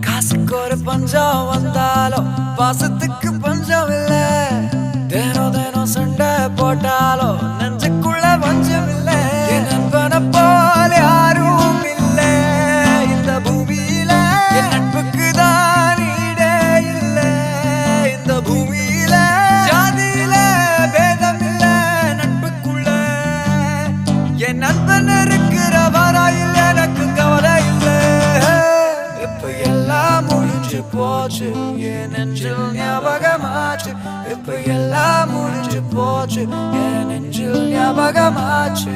காசுக்கு ஒரு பஞ்சம் வந்தாலும் பாசத்துக்கு பஞ்சம் இல்ல. தினம் தினம் சண்டை போட்டாலும் நெஞ்சுக்குள்ள பஞ்சம் இல்ல. என் நண்பனை போல யாரும் இல்ல இந்த பூமியில. என் நட்புக்கு தான் ஈடே இல்ல இந்த பூமியில. ஜாதியில பேதம் இல்ல நட்புக்குள்ள. என் நண்பன் இருக்கிற வரையில் எனக்கு கவலை இல்ல. இப்ப எல்லாம் முடிஞ்சு போச்சு என் நெஞ்சில் ஞாபகமாச்சு. இப்ப எல்லாம் முடிஞ்சு போச்சு என் நெஞ்சில் ஞாபகமாச்சு.